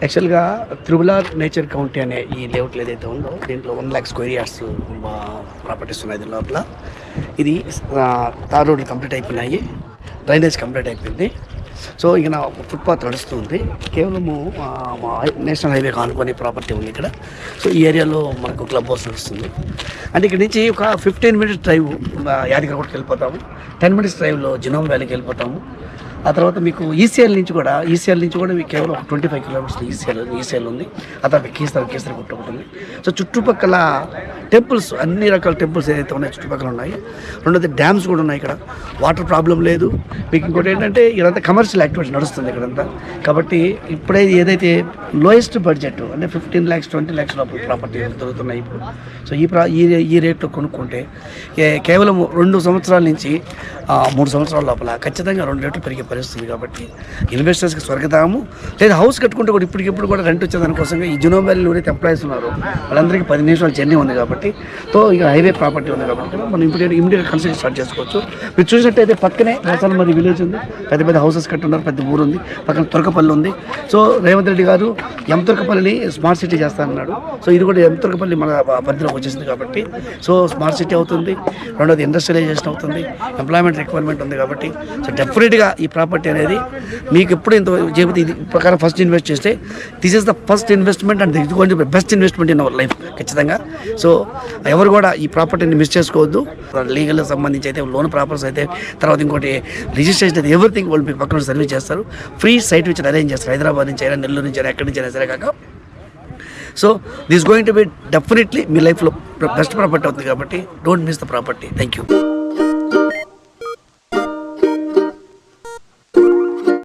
యాక్చువల్గా త్రిబుల nature county అనే ఈ లేఅవుట్లు ఏదైతే ఉందో దీంట్లో 1,00,000 స్క్వేర్ యార్డ్స్ ప్రాపర్టీస్ ఉన్నాయి దీని లోపల. ఇది తార్ రోడ్లు కంప్లీట్ అయిపోయినాయి, డ్రైనేజ్ కంప్లీట్ అయిపోయింది. సో ఇక నా ఫుట్పాత్ నడుస్తుంది. కేవలము నేషనల్ హైవే ఆనుకునే ప్రాపర్టీ ఉంది ఇక్కడ. సో ఈ ఏరియాలో మనకు క్లబ్ హౌస్ నడుస్తుంది. అంటే ఇక్కడ నుంచి ఒక 15 మినిట్స్ డ్రైవ్ యాదగిరిగుట్టకి వెళ్ళిపోతాము, 10 మినిట్స్ డ్రైవ్లో జినోమ్ వ్యాలీకి వెళ్ళిపోతాము. ఆ తర్వాత మీకు ఈసీఎల్ నుంచి కూడా మీకు కేవలం 25 కిలోమీటర్స్ ఈసీఎల్ ఉంది. ఆ తర్వాత కీసర గుట్ట ఒకటి ఉంది. సో చుట్టుపక్కల టెంపుల్స్, అన్ని రకాల టెంపుల్స్ ఏదైతే ఉన్నాయో చుట్టుపక్కల ఉన్నాయి. రెండోది డ్యామ్స్ కూడా ఉన్నాయి ఇక్కడ. వాటర్ ప్రాబ్లం లేదు. మీకు ఇంకోటి ఏంటంటే ఇక్కడంతా కమర్షియల్ యాక్టివిటీ నడుస్తుంది ఇక్కడంతా. కాబట్టి ఇప్పుడే ఏదైతే లోయెస్ట్ బడ్జెట్ అంటే 15 lakhs 20 lakhs లోపల ప్రాపర్టీ దొరుకుతున్నాయి ఇప్పుడు. సో ఈ రేట్లో కొనుక్కుంటే కేవలం 2 సంవత్సరాల నుంచి 3 సంవత్సరాల లోపల ఖచ్చితంగా 2 రేట్లు పెరిగే పరిస్థితుంది. కాబట్టి ఇన్వెస్టర్స్కి స్వర్గధామము. లేదా హౌస్ కట్టుకుంటే కూడా ఇప్పటికిప్పుడు కూడా రెంట్ వచ్చే దానికోసం ఈ జినోమ్ వ్యాలీలో ఎవరైతే ఎంప్లాయీస్ ఉన్నారో వాళ్ళందరికీ 10 నిమిషాల జర్నీ ఉంది కాబట్టి, తో ఇక హైవే ప్రాపర్టీ ఉంది కాబట్టి మనం ఇమీడియట్ కన్స్ట్రక్షన్ స్టార్ట్ చేసుకోవచ్చు. మీరు చూసినట్టయితే పక్కనే మరి విలేజ్ ఉంది, పెద్ద పెద్ద హౌసెస్ కట్టున్నారు, పెద్ద ఊరు ఉంది, పక్కన తురకపల్లి ఉంది. సో రేవంత్ రెడ్డి గారు తురకపల్లిని స్మార్ట్ సిటీ చేస్తానన్నాడు. సో ఇది కూడా తురకపల్లి మన పరిధిలోకి వచ్చేసింది కాబట్టి సో స్మార్ట్ సిటీ అవుతుంది. రెండోది ఇండస్ట్రియలైజేషన్ అవుతుంది, ఎంప్లాయ్మెంట్ రిక్వైర్మెంట్ ఉంది కాబట్టి సో డెఫినెట్గా ఈ ప్రాపర్టీ అనేది మీకు ఎప్పుడు ఇంత చెబితే ఇది ప్రకారం ఫస్ట్ ఇన్వెస్ట్ చేస్తే this is the first investment and ఇది కొంచెం best investment in our life ఖచ్చితంగా. సో ఎవరు కూడా ఈ ప్రాపర్టీని మిస్ చేసుకోవద్దు. లీగల్ సంబంధించి అయితే లోన్ ప్రాపర్స్ అయితే తర్వాత ఇంకోటి రిజిస్ట్రేషన్ అయితే ఎవ్రీథింగ్ వాళ్ళు మీకు పక్కన సర్వీస్ చేస్తారు. ఫ్రీ సైట్ విచ్ అరేంజ్ చేస్తారు, హైదరాబాద్ నుంచి అయినా నెల్లూరు నుంచి అయినా ఎక్కడి నుంచి అయినా సరే కాక. So this going to be definitely మీ లైఫ్లో బెస్ట్ ప్రాపర్టీ అవుతుంది కాబట్టి don't miss the property. Thank you.